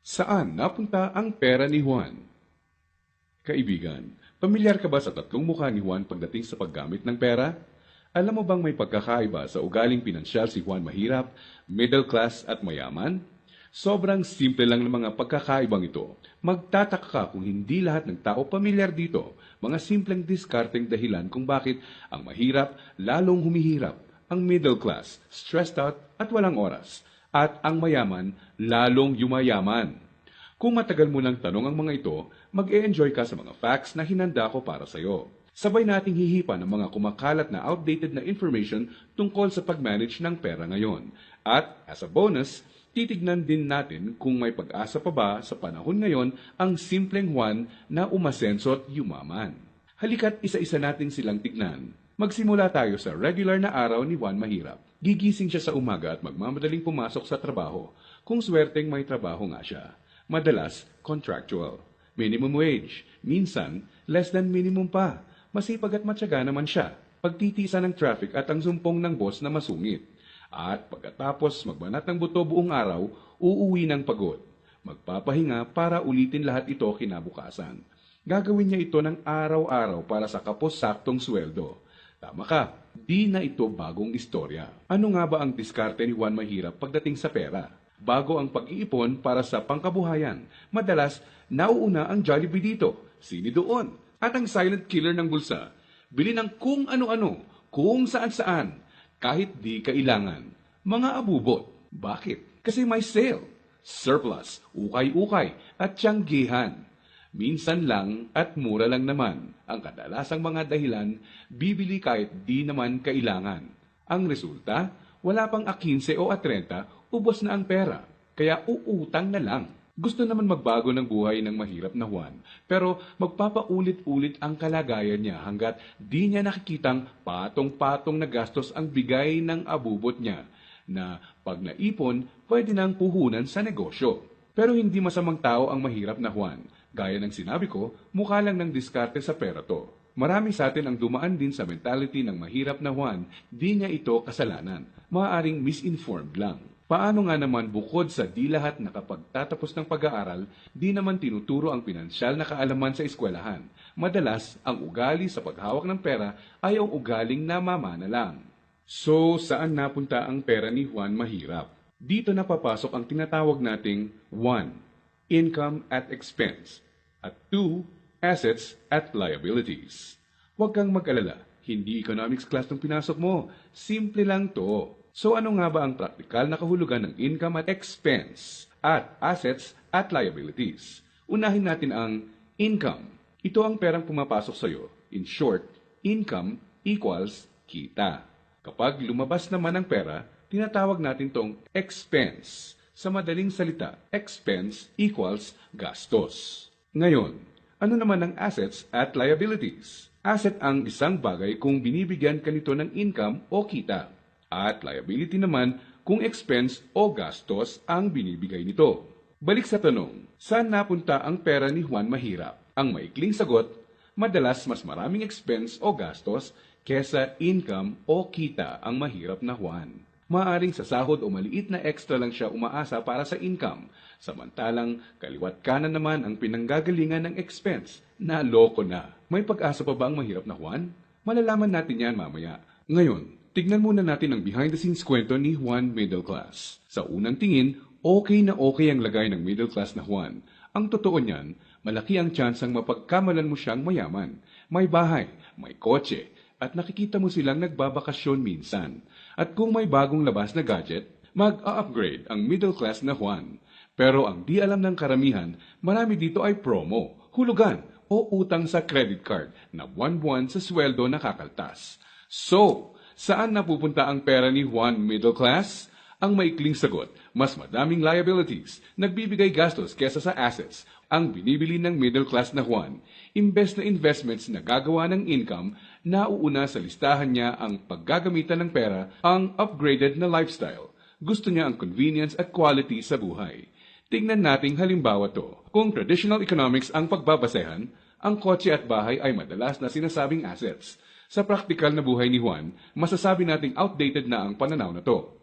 Saan napunta ang pera ni Juan? Kaibigan, pamilyar ka ba sa tatlong mukha ni Juan pagdating sa paggamit ng pera? Alam mo bang may pagkakaiba sa ugaling pinansyal si Juan mahirap, middle class at mayaman? Sobrang simple lang ng mga pagkakaibang ito. Magtataka ka kung hindi lahat ng tao pamilyar dito. Mga simpleng diskarteng dahilan kung bakit ang mahirap lalong humihirap, ang middle class stressed out at walang oras, at ang mayaman lalong yumayaman. Kung matagal mo nang tanong ang mga ito, mag-e-enjoy ka sa mga facts na hinanda ko para sa iyo. Sabay nating hihipan ang mga kumakalat na outdated na information tungkol sa pag-manage ng pera ngayon. At as a bonus, titignan din natin kung may pag-asa pa ba sa panahon ngayon ang simpleng Juan na umasenso at yumaman. Halika't isa-isa natin silang tignan. Magsimula tayo sa regular na araw ni Juan Mahirap. Gigising siya sa umaga at magmamadaling pumasok sa trabaho, kung swerteng may trabaho nga siya. Madalas, contractual. Minimum wage. Minsan, less than minimum pa. Masipag at matyaga naman siya. Pagtitisan ng traffic at ang sumpong ng boss na masungit. At pagkatapos magbanat ng buto buong araw, uuwi ng pagod. Magpapahinga para ulitin lahat ito kinabukasan. Gagawin niya ito ng araw-araw para sa kapos-saktong sweldo. Tama ka, di na ito bagong istorya. Ano nga ba ang diskarte ni Juan Mahirap pagdating sa pera? Bago ang pag-iipon para sa pangkabuhayan, madalas nauuna ang Jollibee dito, sini doon, at ang silent killer ng bulsa. Bili ng kung ano-ano, kung saan-saan, kahit di kailangan. Mga abubot. Bakit? Kasi may sale, surplus, ukay-ukay, at tiyanggihan. Minsan lang at mura lang naman. Ang kadalasang mga dahilan, bibili kahit di naman kailangan. Ang resulta, wala pang 15 o 30, ubos na ang pera. Kaya uutang na lang. Gusto naman magbago ng buhay ng mahirap na Juan, pero magpapaulit-ulit ang kalagayan niya hanggat di niya nakikitang patong-patong na gastos ang bigay ng abubot niya, na pag naipon, pwede nang puhunan sa negosyo. Pero hindi masamang tao ang mahirap na Juan. Gaya ng sinabi ko, mukha lang ng diskarte sa pera to. Marami sa atin ang dumaan din sa mentality ng mahirap na Juan, di niya ito kasalanan. Maaaring misinformed lang. Paano nga naman bukod sa di lahat nakapagtatapos ng pag-aaral, di naman tinuturo ang pinansyal na kaalaman sa eskwelahan. Madalas, ang ugali sa paghawak ng pera ay ang ugaling namamana lang. So, saan napunta ang pera ni Juan Mahirap? Dito napapasok ang tinatawag nating 1. Income at expense, at 2. Assets at liabilities. Huwag kang mag-alala, hindi economics class ng pinasok mo. Simple lang to. So ano nga ba ang praktikal na kahulugan ng income at expense at assets at liabilities? Unahin natin ang income. Ito ang perang pumapasok sa iyo. In short, income equals kita. Kapag lumabas naman ang pera, tinatawag natin tong expense. Sa madaling salita, expense equals gastos. Ngayon, ano naman ang assets at liabilities? Asset ang isang bagay kung binibigyan ka nito ng income o kita. At liability naman kung expense o gastos ang binibigay nito. Balik sa tanong, saan napunta ang pera ni Juan Mahirap? Ang maikling sagot, madalas mas maraming expense o gastos kesa income o kita ang mahirap na Juan. Maaring sa sahod o maliit na extra lang siya umaasa para sa income, samantalang kaliwat kanan naman ang pinanggagalingan ng expense. Naloko na. May pag-asa pa ba ang mahirap na Juan? Malalaman natin yan mamaya. Ngayon, tignan muna natin ang behind-the-scenes kwento ni Juan Middle Class. Sa unang tingin, okay na okay ang lagay ng middle class na Juan. Ang totoo niyan, malaki ang tsansang mapagkamalan mo siyang mayaman. May bahay, may kotse, at nakikita mo silang nagbabakasyon minsan. At kung may bagong labas na gadget, mag-a-upgrade ang middle class na Juan. Pero ang di alam ng karamihan, marami dito ay promo, hulugan, o utang sa credit card na buwan-buwan sa sweldo na kakaltas. So, saan napupunta ang pera ni Juan Middle Class? Ang maikling sagot, mas madaming liabilities, nagbibigay gastos kesa sa assets, ang binibili ng middle class na Juan. Imbes na investments na gagawa ng income, nauuna sa listahan niya ang paggagamitan ng pera, ang upgraded na lifestyle. Gusto niya ang convenience at quality sa buhay. Tingnan nating halimbawa to. Kung traditional economics ang pagbabasehan, ang kotse at bahay ay madalas na sinasabing assets. Sa praktikal na buhay ni Juan, masasabi nating outdated na ang pananaw na to.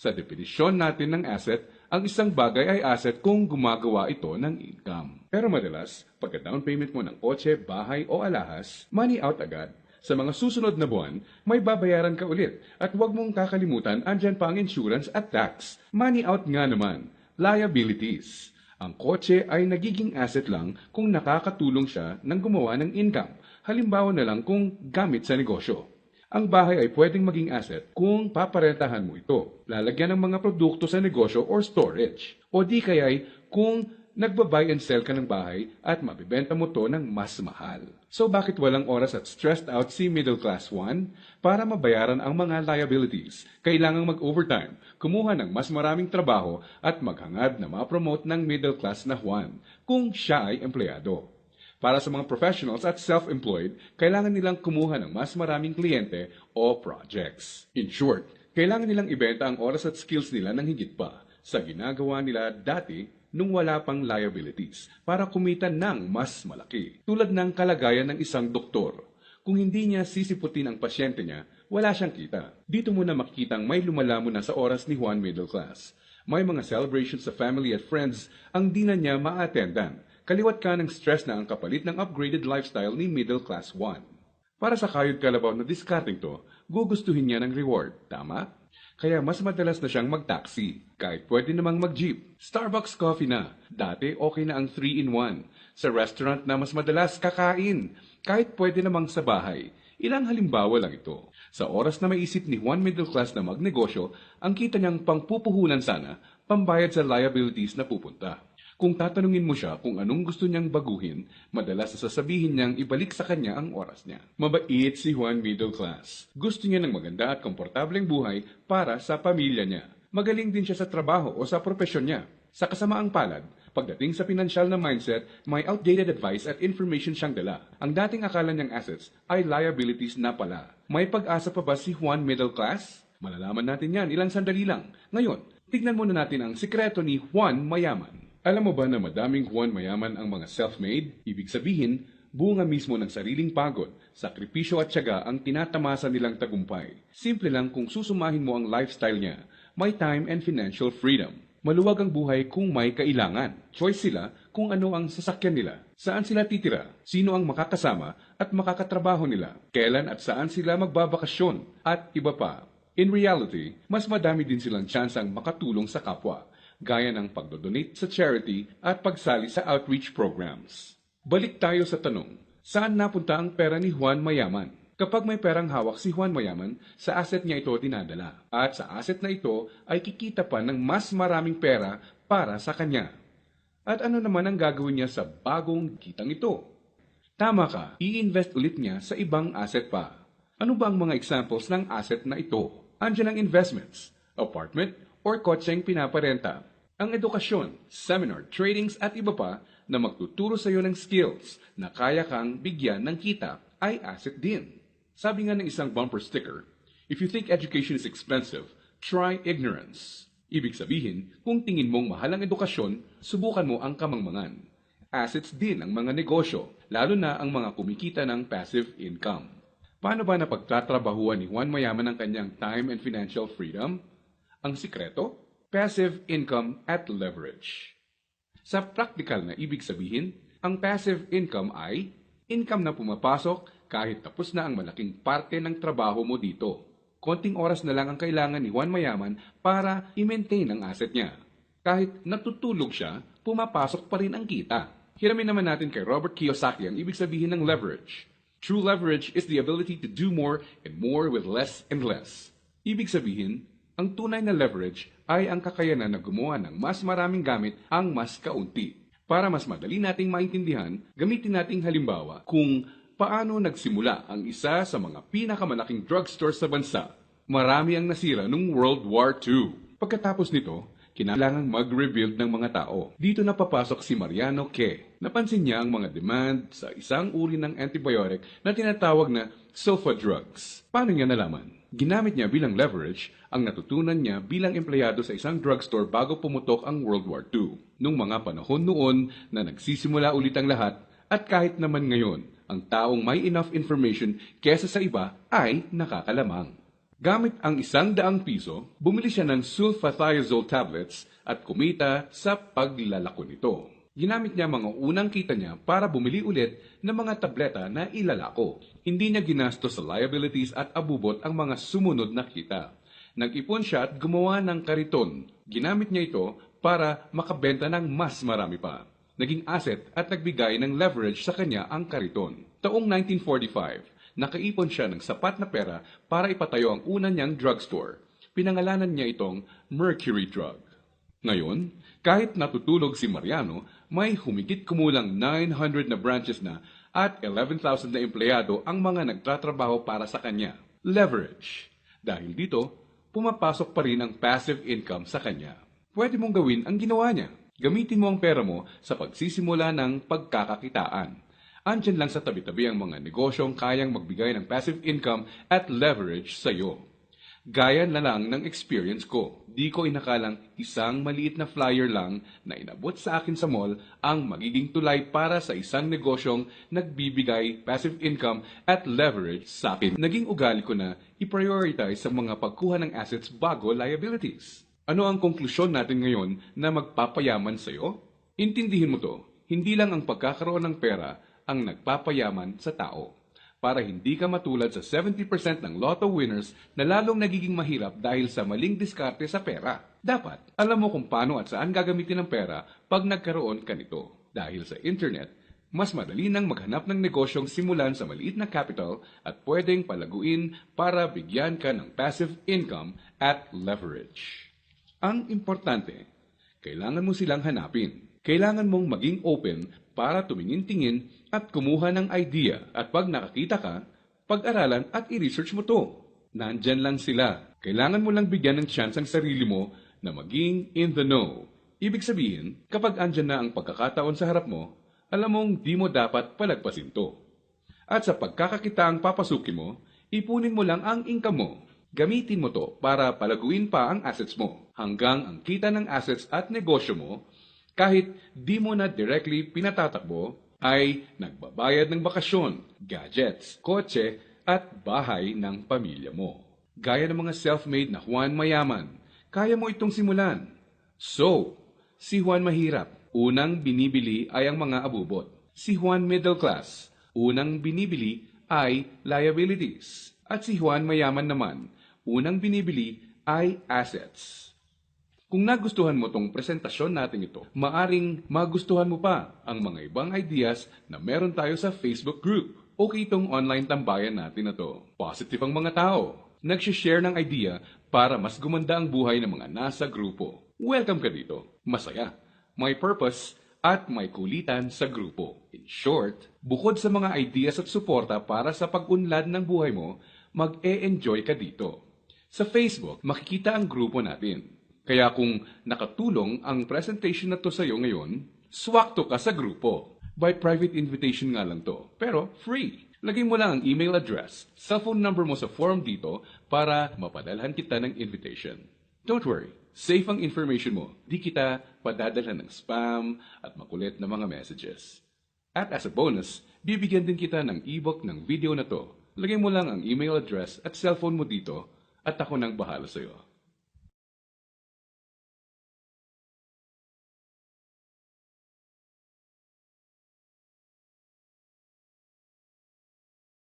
Sa definisyon natin ng asset, Ang isang bagay ay asset kung gumagawa ito ng income. Pero madalas, pagka down payment mo ng kotse, bahay o alahas, money out agad. Sa mga susunod na buwan, may babayaran ka ulit. At huwag mong kakalimutan, andyan pa ang insurance at tax. Money out nga naman. Liabilities. Ang kotse ay nagiging asset lang kung nakakatulong siya ng gumawa ng income. Halimbawa na lang kung gamit sa negosyo. Ang bahay ay pwedeng maging asset kung paparentahan mo ito. Lalagyan ng mga produkto sa negosyo or storage. O di kaya'y kung nagba-buy and sell ka ng bahay at mabibenta mo to ng mas mahal. So bakit walang oras at stressed out si Middle Class Juan? Para mabayaran ang mga liabilities, kailangang mag-overtime, kumuha ng mas maraming trabaho at maghangad na ma-promote ng middle class na Juan kung siya ay empleyado. Para sa mga professionals at self-employed, kailangan nilang kumuha ng mas maraming kliyente o projects. In short, kailangan nilang ibenta ang oras at skills nila ng higit pa sa ginagawa nila dati nung wala pang liabilities para kumita ng mas malaki. Tulad ng kalagayan ng isang doktor. Kung hindi niya sisiputin ang pasyente niya, wala siyang kita. Dito mo na makikitang may lumalamon na sa oras ni Juan Middle Class. May mga celebrations sa family at friends ang di na niya ma-attendan. Kaliwat ka ng stress na ang kapalit ng upgraded lifestyle ni Middle Class Juan. Para sa kayod kalabaw na discarding to, gugustuhin niya ng reward, tama? Kaya mas madalas na siyang mag-taxi, kahit pwede namang mag-jeep. Starbucks coffee na, dati okay na ang 3-in-1. Sa restaurant na mas madalas kakain, kahit pwede namang sa bahay. Ilang halimbawa lang ito. Sa oras na maisip ni Juan Middle Class na magnegosyo, ang kita niyang pangpupuhunan sana, pambayad sa liabilities na pupunta. Kung tatanungin mo siya kung anong gusto niyang baguhin, madalas sasabihin niyang ibalik sa kanya ang oras niya. Mabait si Juan Middle Class. Gusto niya ng maganda at komportableng buhay para sa pamilya niya. Magaling din siya sa trabaho o sa propesyon niya. Sa kasamaang palad, pagdating sa pinansyal na mindset, may outdated advice at information siyang dala. Ang dating akala niyang assets ay liabilities na pala. May pag-asa pa ba si Juan Middle Class? Malalaman natin yan ilang sandali lang. Ngayon, tignan muna natin ang sikreto ni Juan Mayaman. Alam mo ba na madaming Juan Mayaman ang mga self-made? Ibig sabihin, bunga mismo ng sariling pagod, sakripisyo at tiyaga ang tinatamasa nilang tagumpay. Simple lang kung susumahin mo ang lifestyle niya, may time and financial freedom. Maluwag ang buhay kung may kailangan. Choice sila kung ano ang sasakyan nila, saan sila titira, sino ang makakasama at makakatrabaho nila, kailan at saan sila magbabakasyon, at iba pa. In reality, mas madami din silang tsansang makatulong sa kapwa, gaya ng pagdodonate sa charity at pagsali sa outreach programs. Balik tayo sa tanong, saan napunta ang pera ni Juan Mayaman? Kapag may perang hawak si Juan Mayaman, sa asset niya ito dinadala. At sa asset na ito ay kikita pa ng mas maraming pera para sa kanya. At ano naman ang gagawin niya sa bagong kitang ito? Tama ka, i-invest ulit niya sa ibang asset pa. Ano ba ang mga examples ng asset na ito? Andiyan ang investments, apartment, or kotseng pinaparenta. Ang edukasyon, seminar, tradings at iba pa na magtuturo sa iyo ng skills na kaya kang bigyan ng kita ay asset din. Sabi nga ng isang bumper sticker, if you think education is expensive, try ignorance. Ibig sabihin, kung tingin mong mahal ang edukasyon, subukan mo ang kamangmangan. Assets din ang mga negosyo, lalo na ang mga kumikita ng passive income. Paano ba napagtatrabahuan ni Juan Mayaman ang kanyang time and financial freedom? Ang sikreto? Passive income at leverage. Sa practical na ibig sabihin, ang passive income ay income na pumapasok kahit tapos na ang malaking parte ng trabaho mo dito. Konting oras na lang ang kailangan ni Juan Mayaman para i-maintain ang asset niya. Kahit natutulog siya, pumapasok pa rin ang kita. Hiramin naman natin kay Robert Kiyosaki ang ibig sabihin ng leverage. True leverage is the ability to do more and more with less and less. Ibig sabihin, ang tunay na leverage ay ang kakayanan na gumawa ng mas maraming gamit ang mas kaunti. Para mas madali nating maintindihan, gamitin nating halimbawa kung paano nagsimula ang isa sa mga pinakamalaking drugstore sa bansa. Marami ang nasira noong World War II. Pagkatapos nito, kinailangang mag-rebuild ng mga tao. Dito na papasok si Mariano K. Napansin niya ang mga demand sa isang uri ng antibiotic na tinatawag na sulfa drugs. Paano niya nalaman? Ginamit niya bilang leverage ang natutunan niya bilang empleyado sa isang drugstore bago pumutok ang World War II. Nung mga panahon noon na nagsisimula ulit ang lahat at kahit naman ngayon, ang taong may enough information kesa sa iba ay nakakalamang. Gamit ang 100 piso, bumili siya ng sulfathiazole tablets at kumita sa paglalako nito. Ginamit niya mga unang kita niya para bumili ulit ng mga tableta na ilalako. Hindi niya ginastos sa liabilities at abubot ang mga sumunod na kita. Nag-ipon siya at gumawa ng kariton. Ginamit niya ito para makabenta ng mas marami pa. Naging asset at nagbigay ng leverage sa kanya ang kariton. Taong 1945, nakaipon siya ng sapat na pera para ipatayo ang una niyang drugstore. Pinangalanan niya itong Mercury Drug. Ngayon, kahit natutulog si Mariano, may humigit kumulang 900 na branches na at 11,000 na empleyado ang mga nagtatrabaho para sa kanya. Leverage. Dahil dito, pumapasok pa rin ang passive income sa kanya. Pwede mong gawin ang ginawa niya. Gamitin mo ang pera mo sa pagsisimula ng pagkakakitaan. Andyan lang sa tabi-tabi ang mga negosyong kayang magbigay ng passive income at leverage sa iyo. Gaya na lang ng experience ko. Di ko inakalang isang maliit na flyer lang na inabot sa akin sa mall ang magiging tulay para sa isang negosyong nagbibigay passive income at leverage sa akin. Naging ugali ko na i-prioritize sa mga pagkuha ng assets bago liabilities. Ano ang konklusyon natin ngayon na magpapayaman sa iyo? Intindihin mo to, hindi lang ang pagkakaroon ng pera ang nagpapayaman sa tao. Para hindi ka matulad sa 70% ng lotto winners na lalong nagiging mahirap dahil sa maling diskarte sa pera. Dapat, alam mo kung paano at saan gagamitin ang pera pag nagkaroon ka nito. Dahil sa internet, mas madali nang maghanap ng negosyong simulan sa maliit na capital at pwedeng palaguin para bigyan ka ng passive income at leverage. Ang importante, kailangan mo silang hanapin. Kailangan mong maging open para tumingin-tingin at kumuha ng idea at pag nakakita ka, pag-aralan at i-research mo to. Nandyan lang sila. Kailangan mo lang bigyan ng chance ang sarili mo na maging in the know. Ibig sabihin, kapag andyan na ang pagkakataon sa harap mo, alam mong di mo dapat palagpasin to. At sa pagkakakitaang papasukin mo, ipunin mo lang ang income mo. Gamitin mo to para palaguin pa ang assets mo hanggang ang kita ng assets at negosyo mo kahit di mo na directly pinatatakbo ay nagbabayad ng bakasyon, gadgets, kotse at bahay ng pamilya mo. Gaya ng mga self-made na Juan Mayaman, kaya mo itong simulan. So, si Juan Mahirap, unang binibili ay ang mga abubot. Si Juan Middle Class, unang binibili ay liabilities. At si Juan Mayaman naman, unang binibili ay assets. Kung nagustuhan mo tong presentasyon natin ito, maaring magustuhan mo pa ang mga ibang ideas na meron tayo sa Facebook group. Okay itong online tambayan natin na to. Positive ang mga tao. Nagsishare ng idea para mas gumanda ang buhay ng mga nasa grupo. Welcome ka dito. Masaya, may purpose, at may kulitan sa grupo. In short, bukod sa mga ideas at suporta para sa pag-unlad ng buhay mo, mag-e-enjoy ka dito. Sa Facebook, makikita ang grupo natin. Kaya kung nakatulong ang presentation na to sa iyo ngayon, swakto ka sa grupo. By private invitation nga lang to, pero free. Lagay mo lang ang email address, cellphone number mo sa form dito para mapadalhan kita ng invitation. Don't worry, safe ang information mo. Di kita padadalhan ng spam at makulit na mga messages. At as a bonus, bibigyan din kita ng ebook ng video na to. Lagay mo lang ang email address at cellphone mo dito at ako nang bahala sa iyo.